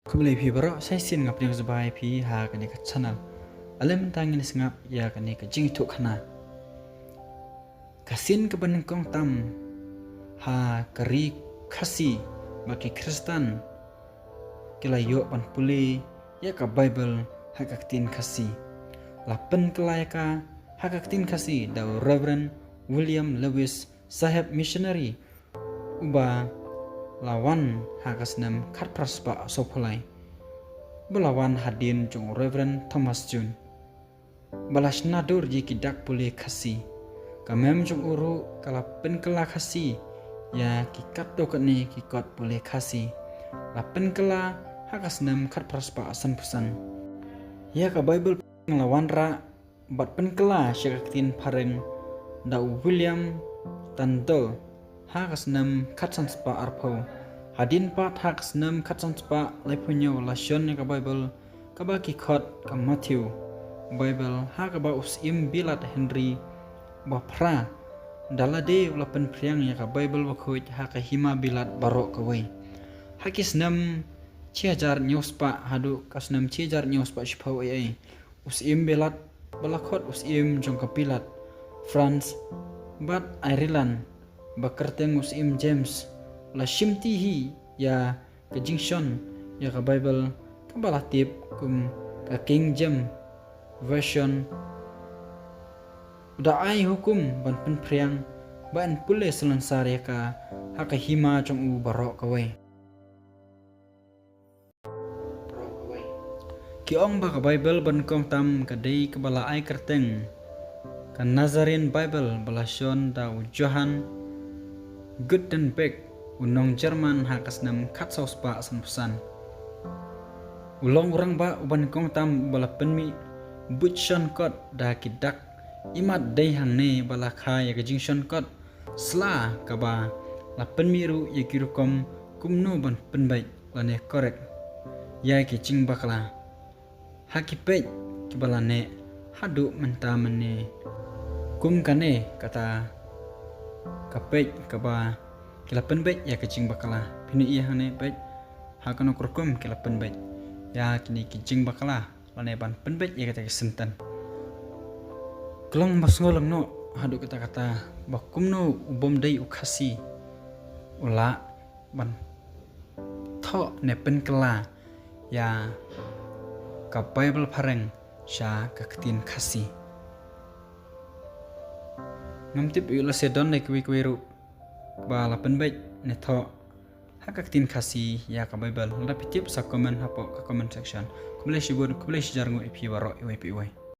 Kumulay pi baro sai sin ngap ni zubai pi ha kani ka channel alem tangin singap ya kani ka jing tu khana kasin ka kong tam ha kari khasi baki Kristen kila yo pan puli ya ka Bible ha ka tin khasi lapen kelai ka ha ka tin khasi da Reverend William Lewis Sahib missionary uba lawan hakasnam khat praspa sopolai belawan hadin jong Reverend Thomas Jun balasna dur ji kidak pule khasi kamem jong uru kala pen kala khasi ya kikat dokani kikot pule khasi la pen kala hakasnam khat praspa asan pusan ya ka Bible nglawan ra bat pen kala syakatin pareng da William Tandol hakasnam khatsan spa arpo hadin pat hakasnam khatsan spa lepunyo lasion ka Bible ka ba ki khot ka Matthew Bible ha ka ba usim bilat Henry ba phra dalade ulapan priang ya ka Bible ba khoi ha ka hima bilat barok ka wei hakisnam 6000 news pa hadu kasnam 6000 news pa shpau ai usim bilat balakot usim jong ka pilat France bat Ireland bakerteng usim James la shimti hi ya ke jingshon ya ka Bible kabalatip kum ka King James version da ai hukum ban pen priang ban pule selansar ya ka haka hima jong u barok kawai ki ong ba ka Bible ban kong tam ka dei ka bala ai kerteng ka Nazarene Bible balasion da Johann Gutenberg unong Jerman hakasnam khatsaus pa asan pesan ulong urang ba uban kong tam bala penmi butchon kot da kidak imat dei hang ne bala kha ya jingshon kot sla ka ba la penmi ru ya kirukom kumno ban penbai lane korek ya ki jing bakla hakipet ki bala ne hadu menta mene kum kane kata kapet kaba kilapan bet ya kecing bakala pini iya hane bet hakano kurkum kilapan bet ya kini kecing bakala lane ban penbet ya kata kesentan kelong masngolong no hadu kata-kata bakum no ubom dai ukasi ula ban tho ne pen kela ya ka Bible pareng sha ka ketin khasi ngamtip ila sedon ne kwi ru ba la penbet ne tho hakak tin khasi ya ka Bible la pitip sa comment hapo ka comment section kumle shibur kumle jarngo ipi waro iwi